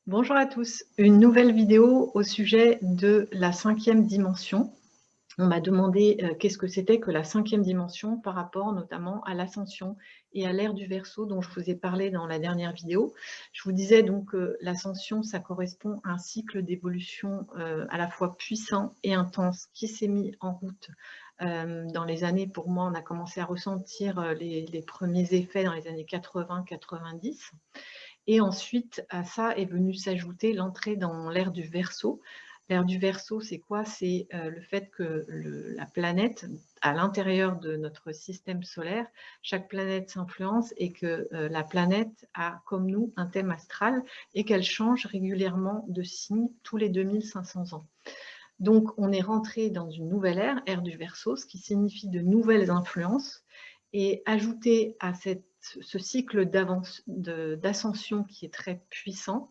Bonjour à tous, une nouvelle vidéo au sujet de la 5e dimension. On m'a demandé qu'est-ce que c'était que la 5e dimension par rapport notamment à l'ascension et à l'ère du Verseau dont je vous ai parlé dans la dernière vidéo. Je vous disais donc que l'ascension, ça correspond à un cycle d'évolution à la fois puissant et intense qui s'est mis en route dans les années, pour moi, on a commencé à ressentir les premiers effets dans les années 80-90. Et ensuite, à ça est venue s'ajouter l'entrée dans l'ère du Verseau. L'ère du Verseau, c'est quoi? C'est le fait que la planète, à l'intérieur de notre système solaire, chaque planète s'influence et que la planète a, comme nous, un thème astral et qu'elle change régulièrement de signe tous les 2500 ans. Donc, on est rentré dans une nouvelle ère du Verseau, ce qui signifie de nouvelles influences. Et ajouté à ce cycle d'ascension qui est très puissant,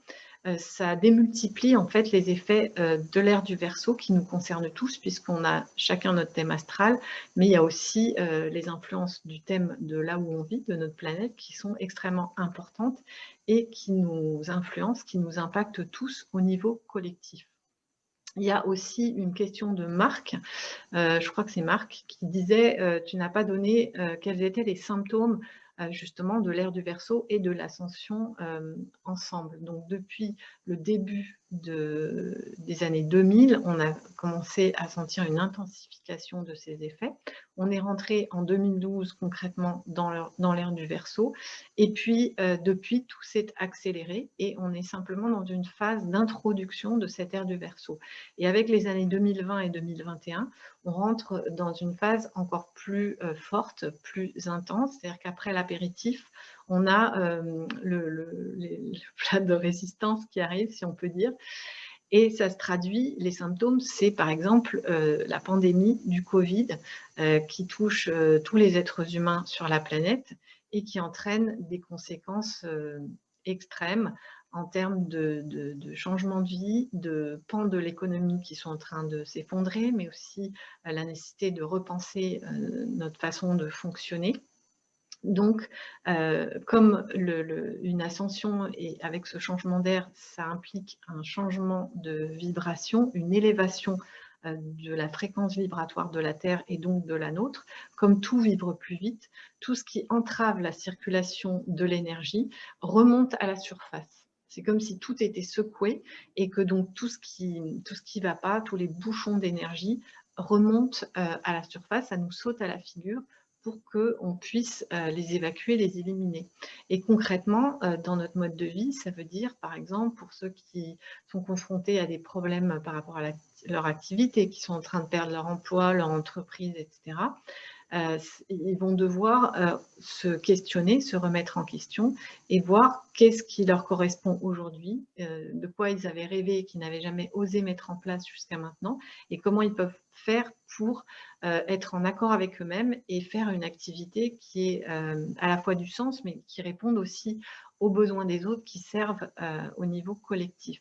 ça démultiplie en fait les effets de l'ère du Verseau qui nous concernent tous, puisqu'on a chacun notre thème astral, mais il y a aussi les influences du thème de là où on vit, de notre planète, qui sont extrêmement importantes et qui nous influencent, qui nous impactent tous au niveau collectif. Il y a aussi une question de Marc, je crois que c'est Marc, qui disait tu n'as pas donné quels étaient les symptômes justement de l'ère du Verseau et de l'ascension ensemble. Donc depuis le début des années 2000, on a commencé à sentir une intensification de ces effets. On est rentré en 2012 concrètement dans l'ère du Verseau. Et puis depuis, tout s'est accéléré et on est simplement dans une phase d'introduction de cette ère du Verseau. Et avec les années 2020 et 2021, on rentre dans une phase encore plus forte, plus intense. C'est-à-dire qu'après l'apéritif, on a le plat de résistance qui arrive, si on peut dire. Et ça se traduit, les symptômes, c'est par exemple la pandémie du Covid qui touche tous les êtres humains sur la planète et qui entraîne des conséquences extrêmes en termes de changement de vie, de pans de l'économie qui sont en train de s'effondrer, mais aussi la nécessité de repenser notre façon de fonctionner. Donc, comme une ascension et avec ce changement d'air, ça implique un changement de vibration, une élévation de la fréquence vibratoire de la Terre et donc de la nôtre, comme tout vibre plus vite, tout ce qui entrave la circulation de l'énergie remonte à la surface. C'est comme si tout était secoué et que donc tout ce qui ne va pas, tous les bouchons d'énergie remontent à la surface, ça nous saute à la figure pour qu'on puisse les évacuer, les éliminer. Et concrètement, dans notre mode de vie, ça veut dire, par exemple, pour ceux qui sont confrontés à des problèmes par rapport à leur activité, qui sont en train de perdre leur emploi, leur entreprise, etc., ils vont devoir se questionner, se remettre en question et voir qu'est-ce qui leur correspond aujourd'hui, de quoi ils avaient rêvé et qu'ils n'avaient jamais osé mettre en place jusqu'à maintenant, et comment ils peuvent faire pour être en accord avec eux-mêmes et faire une activité qui est à la fois du sens, mais qui réponde aussi aux besoins des autres, qui servent au niveau collectif.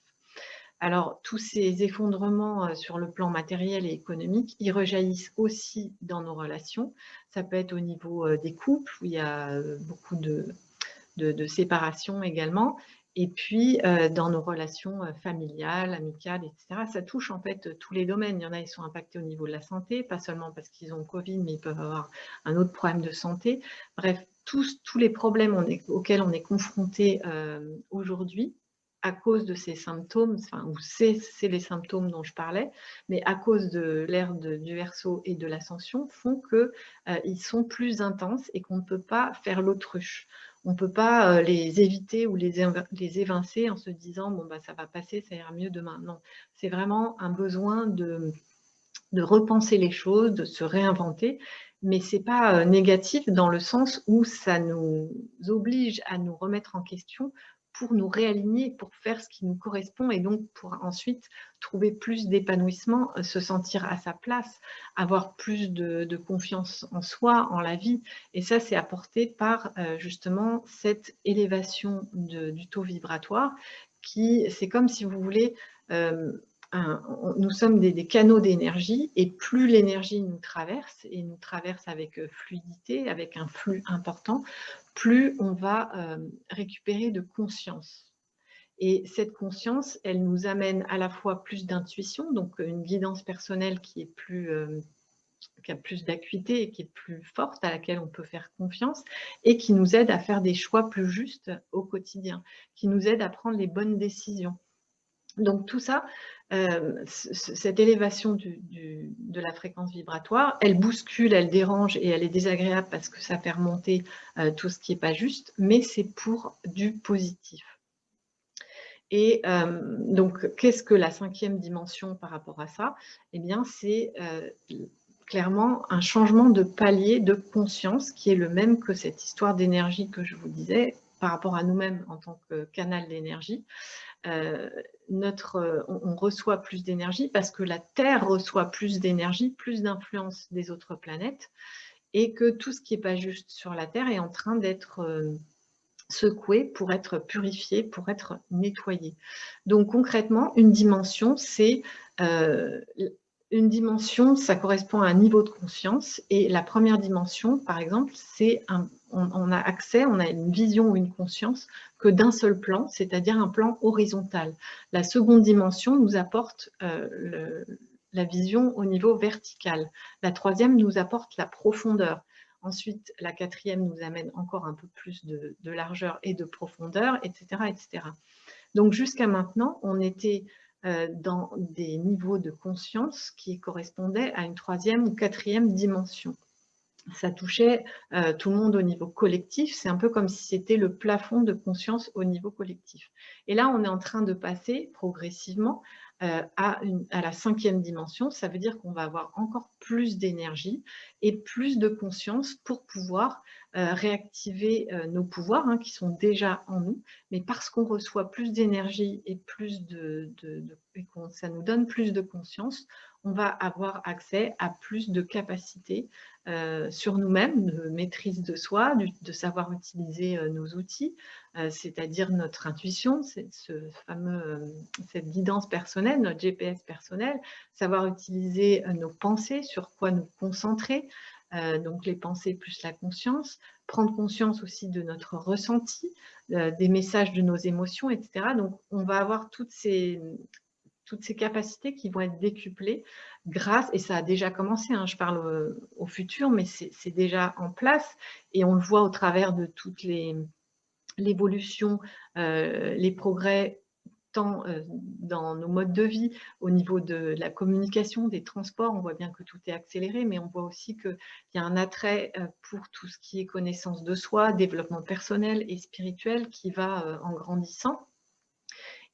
Alors, tous ces effondrements sur le plan matériel et économique, ils rejaillissent aussi dans nos relations. Ça peut être au niveau des couples, où il y a beaucoup de séparations également. Et puis, dans nos relations familiales, amicales, etc. Ça touche en fait tous les domaines. Il y en a, ils sont impactés au niveau de la santé, pas seulement parce qu'ils ont Covid, mais ils peuvent avoir un autre problème de santé. Bref, tous les problèmes auxquels on est confronté aujourd'hui, à cause de ces symptômes, enfin, ou c'est les symptômes dont je parlais, mais à cause de l'ère du Verseau et de l'ascension, font qu'ils sont plus intenses et qu'on ne peut pas faire l'autruche. On ne peut pas les éviter ou les évincer en se disant bon, bah, ça va passer, ça ira mieux demain. Non, c'est vraiment un besoin de repenser les choses, de se réinventer, mais ce n'est pas négatif dans le sens où ça nous oblige à nous remettre en question pour nous réaligner, pour faire ce qui nous correspond et donc pour ensuite trouver plus d'épanouissement, se sentir à sa place, avoir plus de confiance en soi, en la vie. Et ça, c'est apporté par justement cette élévation du taux vibratoire qui, c'est comme si vous voulez, nous sommes des canaux d'énergie et plus l'énergie nous traverse, et nous traverse avec fluidité, avec un flux important, plus on va récupérer de conscience. Et cette conscience, elle nous amène à la fois plus d'intuition, donc une guidance personnelle qui est qui a plus d'acuité et qui est plus forte, à laquelle on peut faire confiance, et qui nous aide à faire des choix plus justes au quotidien, qui nous aide à prendre les bonnes décisions. Donc tout ça, cette élévation de la fréquence vibratoire, elle bouscule, elle dérange et elle est désagréable parce que ça fait remonter tout ce qui n'est pas juste, mais c'est pour du positif. Et donc, qu'est-ce que la 5e dimension par rapport à ça? Eh bien, c'est clairement un changement de palier de conscience qui est le même que cette histoire d'énergie que je vous disais par rapport à nous-mêmes en tant que canal d'énergie. On reçoit plus d'énergie parce que la Terre reçoit plus d'énergie, plus d'influence des autres planètes, et que tout ce qui n'est pas juste sur la Terre est en train d'être secoué pour être purifié, pour être nettoyé. Donc concrètement, une dimension, ça correspond à un niveau de conscience, et la première dimension, par exemple, c'est on a accès, on a une vision ou une conscience que d'un seul plan, c'est-à-dire un plan horizontal. La seconde dimension nous apporte la vision au niveau vertical. La troisième nous apporte la profondeur. Ensuite, la 4e nous amène encore un peu plus de largeur et de profondeur, etc. etc. Donc jusqu'à maintenant, on était dans des niveaux de conscience qui correspondaient à une 3e ou 4e dimension. Ça touchait tout le monde au niveau collectif, c'est un peu comme si c'était le plafond de conscience au niveau collectif. Et là, on est en train de passer progressivement à la 5e dimension, ça veut dire qu'on va avoir encore plus d'énergie et plus de conscience pour pouvoir réactiver nos pouvoirs qui sont déjà en nous, mais parce qu'on reçoit plus d'énergie et ça nous donne plus de conscience, on va avoir accès à plus de capacités sur nous-mêmes, de maîtrise de soi, de savoir utiliser nos outils, c'est-à-dire notre intuition, cette guidance personnelle, notre GPS personnel, savoir utiliser nos pensées, sur quoi nous concentrer, donc les pensées plus la conscience, prendre conscience aussi de notre ressenti, des messages de nos émotions, etc. Donc on va avoir toutes ces capacités qui vont être décuplées grâce, et ça a déjà commencé, je parle au futur, mais c'est déjà en place, et on le voit au travers de toute l'évolution, les progrès, tant dans nos modes de vie, au niveau de la communication, des transports, on voit bien que tout est accéléré, mais on voit aussi qu'il y a un attrait pour tout ce qui est connaissance de soi, développement personnel et spirituel qui va en grandissant.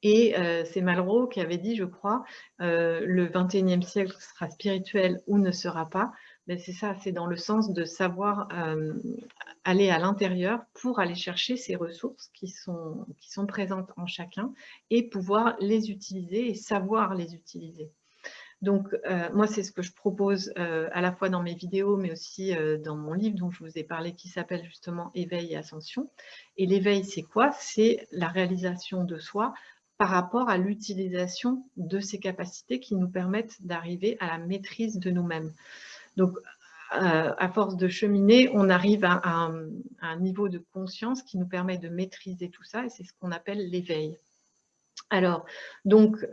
Et c'est Malraux qui avait dit, je crois, le 21e siècle sera spirituel ou ne sera pas. Mais c'est ça, c'est dans le sens de savoir aller à l'intérieur pour aller chercher ces ressources qui sont présentes en chacun et pouvoir les utiliser et savoir les utiliser. Donc, moi, c'est ce que je propose à la fois dans mes vidéos, mais aussi dans mon livre dont je vous ai parlé, qui s'appelle justement « Éveil et ascension ». Et l'éveil, c'est quoi? C'est la réalisation de soi par rapport à l'utilisation de ces capacités qui nous permettent d'arriver à la maîtrise de nous-mêmes. Donc, à force de cheminer, on arrive à un niveau de conscience qui nous permet de maîtriser tout ça, et c'est ce qu'on appelle l'éveil. Alors, donc,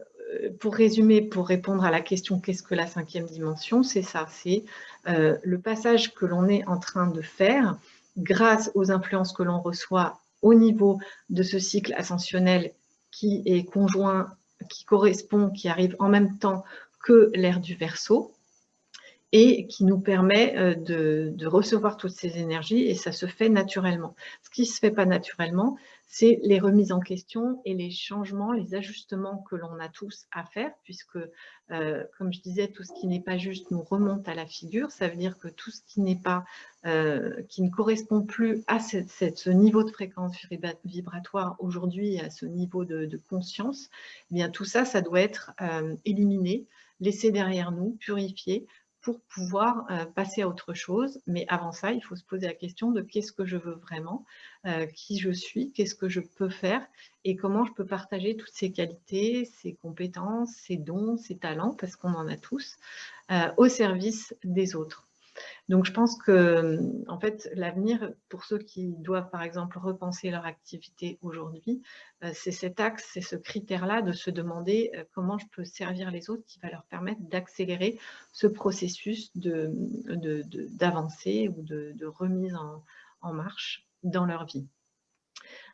pour résumer, pour répondre à la question « Qu'est-ce que la 5e dimension ?» C'est ça, c'est le passage que l'on est en train de faire grâce aux influences que l'on reçoit au niveau de ce cycle ascensionnel qui est conjoint, qui correspond, qui arrive en même temps que l'ère du Verseau, et qui nous permet de recevoir toutes ces énergies, et ça se fait naturellement. Ce qui ne se fait pas naturellement, c'est les remises en question et les changements, les ajustements que l'on a tous à faire, puisque, comme je disais, tout ce qui n'est pas juste nous remonte à la figure. Ça veut dire que tout ce qui n'est pas, qui ne correspond plus à ce niveau de fréquence vibratoire aujourd'hui, à ce niveau de conscience, eh bien tout ça, ça doit être éliminé, laissé derrière nous, purifié, pour pouvoir passer à autre chose. Mais avant ça, il faut se poser la question de qu'est-ce que je veux vraiment, qui je suis, qu'est-ce que je peux faire et comment je peux partager toutes ces qualités, ces compétences, ces dons, ces talents, parce qu'on en a tous, au service des autres. Donc, je pense que, en fait, l'avenir, pour ceux qui doivent, par exemple, repenser leur activité aujourd'hui, c'est cet axe, c'est ce critère-là de se demander comment je peux servir les autres qui va leur permettre d'accélérer ce processus d'avancée ou de remise en marche dans leur vie.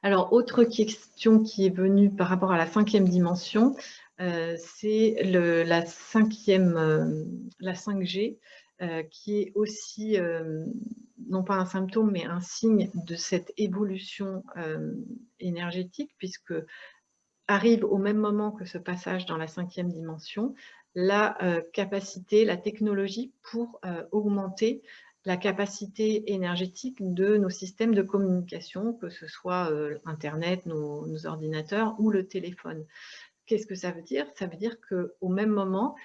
Alors, autre question qui est venue par rapport à la 5e dimension, c'est la 5G, qui est aussi, non pas un symptôme, mais un signe de cette évolution énergétique, puisque arrive au même moment que ce passage dans la 5e dimension, la capacité, la technologie pour augmenter la capacité énergétique de nos systèmes de communication, que ce soit Internet, nos ordinateurs ou le téléphone. Qu'est-ce que ça veut dire? Ça veut dire qu'au même moment,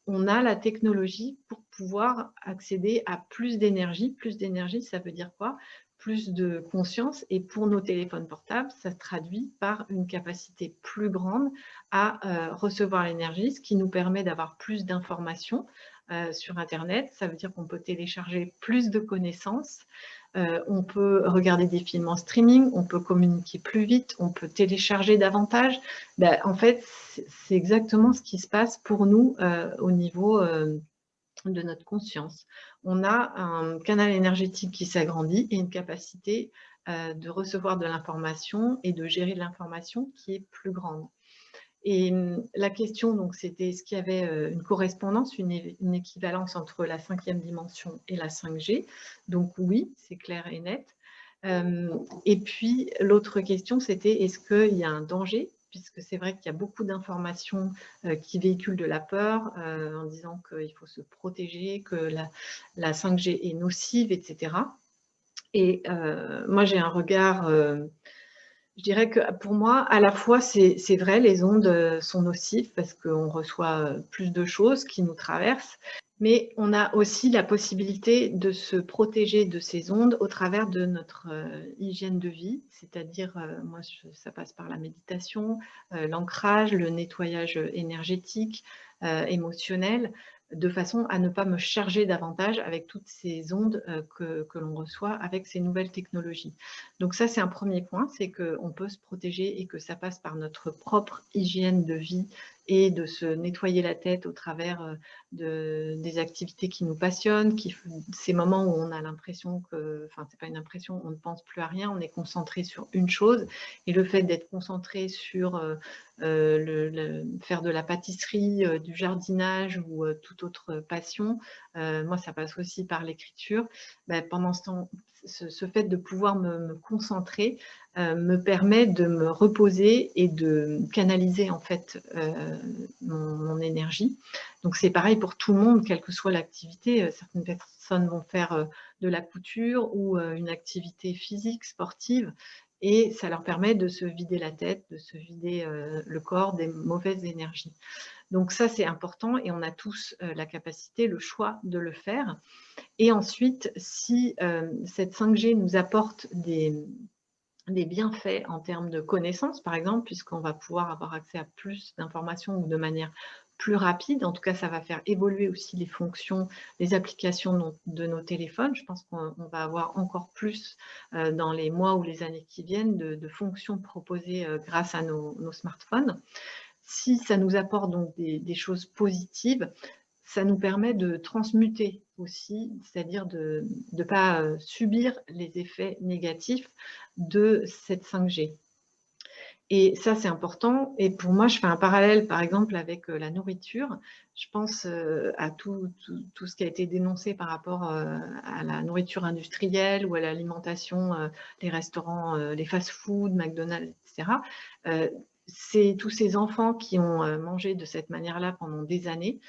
on a la technologie pour pouvoir accéder à plus d'énergie. Plus d'énergie, ça veut dire quoi? Plus de conscience. Et pour nos téléphones portables, ça se traduit par une capacité plus grande à recevoir l'énergie, ce qui nous permet d'avoir plus d'informations sur Internet. Ça veut dire qu'on peut télécharger plus de connaissances. On peut regarder des films en streaming, on peut communiquer plus vite, on peut télécharger davantage. Ben, en fait, c'est exactement ce qui se passe pour nous au niveau de notre conscience. On a un canal énergétique qui s'agrandit et une capacité de recevoir de l'information et de gérer de l'information qui est plus grande. Et la question, donc, c'était est-ce qu'il y avait une correspondance, une équivalence entre la 5e dimension et la 5G? Donc oui, c'est clair et net. Et puis, l'autre question, c'était est-ce qu'il y a un danger? Puisque c'est vrai qu'il y a beaucoup d'informations qui véhiculent de la peur en disant qu'il faut se protéger, que la 5G est nocive, etc. Et moi, j'ai un regard... je dirais que pour moi, à la fois, c'est vrai, les ondes sont nocives parce qu'on reçoit plus de choses qui nous traversent, mais on a aussi la possibilité de se protéger de ces ondes au travers de notre hygiène de vie, c'est-à-dire, moi, ça passe par la méditation, l'ancrage, le nettoyage énergétique, émotionnel, de façon à ne pas me charger davantage avec toutes ces ondes que l'on reçoit avec ces nouvelles technologies. Donc ça, c'est un premier point, c'est qu'on peut se protéger et que ça passe par notre propre hygiène de vie et de se nettoyer la tête au travers des activités qui nous passionnent, ces moments où on a l'impression que, enfin, c'est pas une impression, on ne pense plus à rien, on est concentré sur une chose. Et le fait d'être concentré sur faire de la pâtisserie, du jardinage ou toute autre passion, moi, ça passe aussi par l'écriture. Ben, pendant ce temps, ce fait de pouvoir me concentrer me permet de me reposer et de canaliser en fait mon énergie. Donc c'est pareil pour tout le monde, quelle que soit l'activité. Certaines personnes vont faire de la couture ou une activité physique, sportive, et ça leur permet de se vider la tête, de se vider le corps des mauvaises énergies. Donc ça, c'est important et on a tous la capacité, le choix de le faire. Et ensuite, si cette 5G nous apporte des bienfaits en termes de connaissances, par exemple, puisqu'on va pouvoir avoir accès à plus d'informations ou de manière plus rapide. En tout cas, ça va faire évoluer aussi les fonctions, les applications de nos téléphones. Je pense qu'on va avoir encore plus dans les mois ou les années qui viennent de fonctions proposées grâce à nos smartphones. Si ça nous apporte donc des choses positives, ça nous permet de transmuter aussi, c'est-à-dire de ne pas subir les effets négatifs de cette 5G. Et ça, c'est important. Et pour moi, je fais un parallèle, par exemple, avec la nourriture. Je pense à tout ce qui a été dénoncé par rapport à la nourriture industrielle ou à l'alimentation, les restaurants, les fast-food, McDonald's, etc. C'est tous ces enfants qui ont mangé de cette manière-là pendant des années.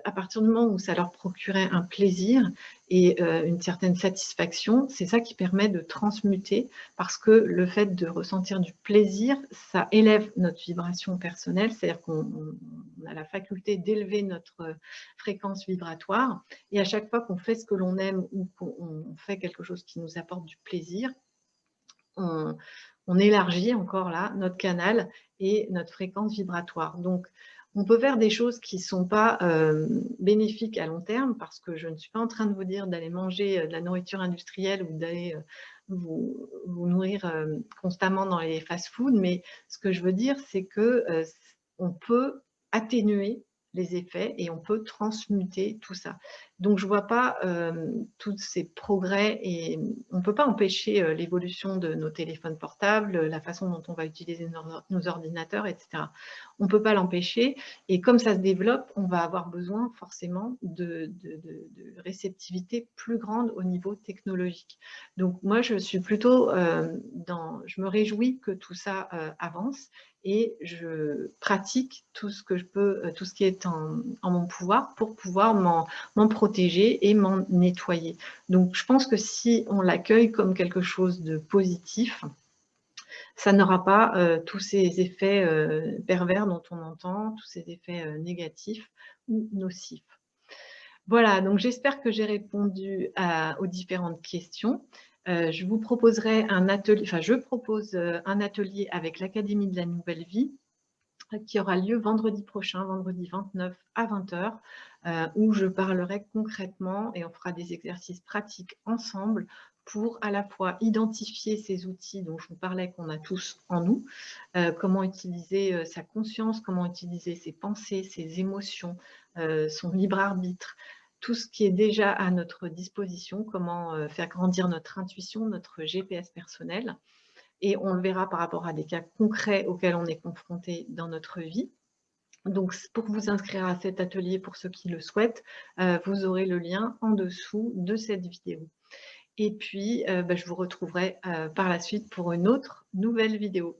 À partir du moment où ça leur procurait un plaisir et une certaine satisfaction, c'est ça qui permet de transmuter, parce que le fait de ressentir du plaisir, ça élève notre vibration personnelle, c'est-à-dire qu'on a la faculté d'élever notre fréquence vibratoire, et à chaque fois qu'on fait ce que l'on aime ou qu'on fait quelque chose qui nous apporte du plaisir, on élargit encore là notre canal et notre fréquence vibratoire. Donc, On peut faire des choses qui ne sont pas bénéfiques à long terme, parce que je ne suis pas en train de vous dire d'aller manger de la nourriture industrielle ou d'aller vous nourrir constamment dans les fast-foods, mais ce que je veux dire, c'est que on peut atténuer les effets et on peut transmuter tout ça. Donc je ne vois pas tous ces progrès, et on ne peut pas empêcher l'évolution de nos téléphones portables, la façon dont on va utiliser nos ordinateurs, etc. On ne peut pas l'empêcher, et comme ça se développe, on va avoir besoin forcément de réceptivité plus grande au niveau technologique. Donc moi, je suis plutôt je me réjouis que tout ça avance, et je pratique tout ce que je peux, tout ce qui est en mon pouvoir pour pouvoir m'en protéger et m'en nettoyer. Donc je pense que si on l'accueille comme quelque chose de positif, ça n'aura pas tous ces effets pervers dont on entend, tous ces effets négatifs ou nocifs. Voilà, donc j'espère que j'ai répondu aux différentes questions. Je vous proposerai un atelier, enfin je propose un atelier avec l'Académie de la Nouvelle Vie qui aura lieu vendredi prochain, vendredi 29 à 20 h, où je parlerai concrètement et on fera des exercices pratiques ensemble pour à la fois identifier ces outils dont je vous parlais qu'on a tous en nous, comment utiliser sa conscience, comment utiliser ses pensées, ses émotions, son libre arbitre, tout ce qui est déjà à notre disposition, comment faire grandir notre intuition, notre GPS personnel. Et on le verra par rapport à des cas concrets auxquels on est confronté dans notre vie. Donc, pour vous inscrire à cet atelier, pour ceux qui le souhaitent, vous aurez le lien en dessous de cette vidéo. Et puis, je vous retrouverai par la suite pour une autre nouvelle vidéo.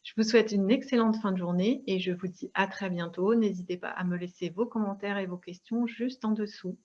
Je vous souhaite une excellente fin de journée et je vous dis à très bientôt. N'hésitez pas à me laisser vos commentaires et vos questions juste en dessous.